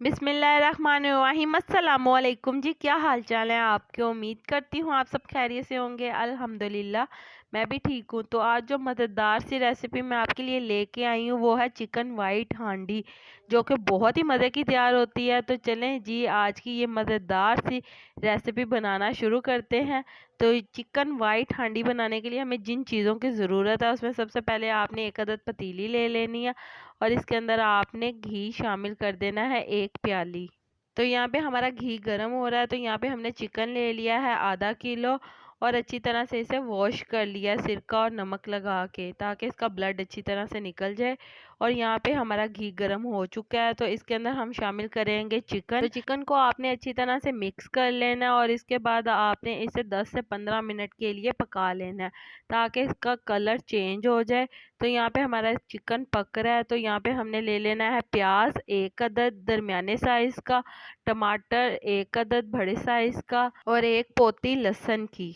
बिस्मिल्लाहिर्रहमानिर्रहीम। अस्सलामुअलैकुम जी, क्या हाल चाल है आपके। उम्मीद करती हूँ आप सब खैरियत से होंगे। अल्हम्दुलिल्लाह मैं भी ठीक हूँ। तो आज जो मज़ेदार सी रेसिपी मैं आपके लिए लेके आई हूँ वो है चिकन वाइट हांडी, जो कि बहुत ही मज़े की तैयार होती है। तो चलें जी, आज की ये मज़ेदार सी रेसिपी बनाना शुरू करते हैं। तो चिकन वाइट हांडी बनाने के लिए हमें जिन चीज़ों की ज़रूरत है उसमें सबसे पहले आपने एक अदद पतीली ले लेनी है और इसके अंदर आपने घी शामिल कर देना है 1 प्याली। तो यहाँ पे हमारा घी गर्म हो रहा है। तो यहाँ पे हमने चिकन ले लिया है आधा किलो और अच्छी तरह से इसे वॉश कर लिया है सिरका और नमक लगा के, ताकि इसका ब्लड अच्छी तरह से निकल जाए। और यहाँ पे हमारा घी गर्म हो चुका है। तो इसके अंदर हम शामिल करेंगे चिकन। तो चिकन को आपने अच्छी तरह से मिक्स कर लेना है और इसके बाद आपने इसे 10 से 15 मिनट के लिए पका लेना है, ताकि इसका कलर चेंज हो जाए। तो यहाँ पे हमारा चिकन पक रहा है। तो यहाँ पे हमने ले लेना है प्याज 1 अदद दरमियाने साइज का, टमाटर 1 अदद बड़े साइज का और 1 पोती लहसुन की।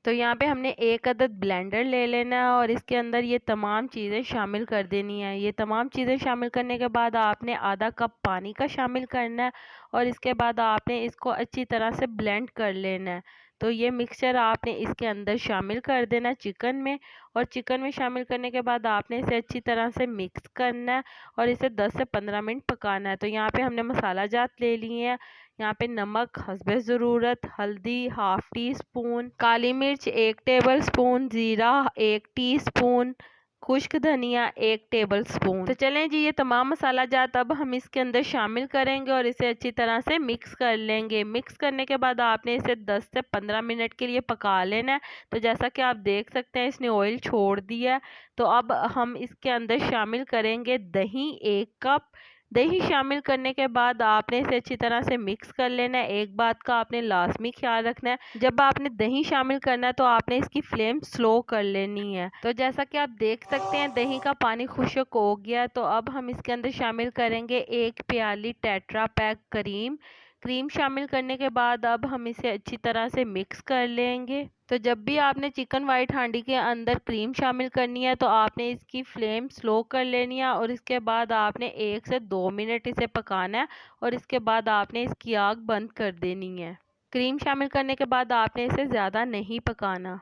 तो यहाँ पे हमने 1 अदद ब्लेंडर ले लेना है और इसके अंदर ये तमाम चीज़ें शामिल कर देनी है। ये तमाम चीज़ें शामिल करने के बाद आपने आधा कप पानी का शामिल करना है और इसके बाद आपने इसको अच्छी तरह से ब्लेंड कर लेना है। तो ये मिक्सचर आपने इसके अंदर शामिल कर देना है चिकन में, और चिकन में शामिल करने के बाद आपने इसे अच्छी तरह से मिक्स करना है और इसे 10 से 15 मिनट पकाना है। तो यहाँ पे हमने मसाला जात ले लिए हैं। यहाँ पे नमक हस्बे ज़रूरत, हल्दी हाफ टी स्पून, काली मिर्च 1 टेबल स्पून, ज़ीरा 1 टीस्पून, खुश्क धनिया 1 टेबल स्पून। तो चलें जी, ये तमाम मसाला जात अब हम इसके अंदर शामिल करेंगे और इसे अच्छी तरह से मिक्स कर लेंगे। मिक्स करने के बाद आपने इसे 10 से 15 मिनट के लिए पका लेना है। तो जैसा कि आप देख सकते हैं इसने ऑयल छोड़ दिया है। तो अब हम इसके अंदर शामिल करेंगे दही 1 कप। दही शामिल करने के बाद आपने इसे अच्छी तरह से मिक्स कर लेना है। एक बात का आपने लाजमी ख्याल रखना है, जब आपने दही शामिल करना है तो आपने इसकी फ्लेम स्लो कर लेनी है। तो जैसा कि आप देख सकते हैं दही का पानी खुश्क हो गया। तो अब हम इसके अंदर शामिल करेंगे 1 प्याली टेट्रा पैक क्रीम। क्रीम शामिल करने के बाद अब हम इसे अच्छी तरह से मिक्स कर लेंगे। तो जब भी आपने चिकन वाइट हांडी के अंदर क्रीम शामिल करनी है तो आपने इसकी फ्लेम स्लो कर लेनी है और इसके बाद आपने 1 से 2 मिनट इसे पकाना है और इसके बाद आपने इसकी आग बंद कर देनी है। क्रीम शामिल करने के बाद आपने इसे ज़्यादा नहीं पकाना।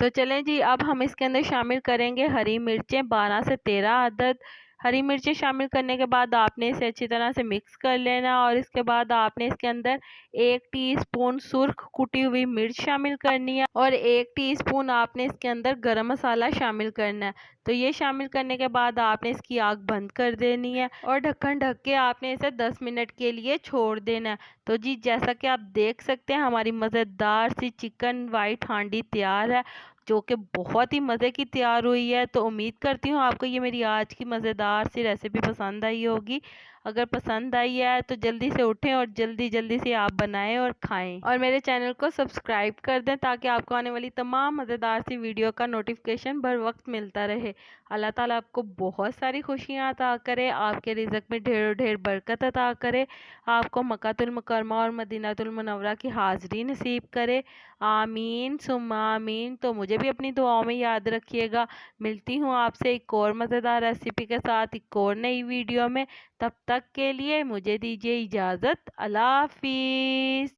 तो चलें जी, अब हम इसके अंदर शामिल करेंगे हरी मिर्चें 12 से 13 अदद। हरी मिर्चें शामिल करने के बाद आपने इसे अच्छी तरह से मिक्स कर लेना और इसके बाद आपने इसके अंदर 1 टीस्पून सुर्ख कुटी हुई मिर्च शामिल करनी है और 1 टीस्पून आपने इसके अंदर गरम मसाला शामिल करना है। तो ये शामिल करने के बाद आपने इसकी आग बंद कर देनी है और ढक्कन ढक के आपने इसे 10 मिनट के लिए छोड़ देना है। तो जी, जैसा कि आप देख सकते हैं हमारी मज़ेदार सी चिकन वाइट हांडी तैयार है, जो कि बहुत ही मज़े की तैयार हुई है। तो उम्मीद करती हूँ आपको ये मेरी आज की मज़ेदार सी रेसिपी पसंद आई होगी। अगर पसंद आई है तो जल्दी से उठें और जल्दी जल्दी से आप बनाएं और खाएं, और मेरे चैनल को सब्सक्राइब कर दें ताकि आपको आने वाली तमाम मज़ेदार सी वीडियो का नोटिफिकेशन बर वक्त मिलता रहे। अल्लाह ताला आपको बहुत सारी खुशियाँ अता करे, आपके रिज़्क में ढेरों ढेर बरकत अता करे, आपको मक्कातुल मुकर्रमा और मदीनातुल मुनव्वरा की हाज़िरी नसीब करे। आमीन सुम्मा आमीन। तो मुझे भी अपनी दुआओं में याद रखिएगा। मिलती हूँ आपसे एक और मज़ेदार रेसिपी के साथ एक और नई वीडियो में। तब तक के लिए मुझे दीजिए इजाज़त। अल्लाह हाफिज़।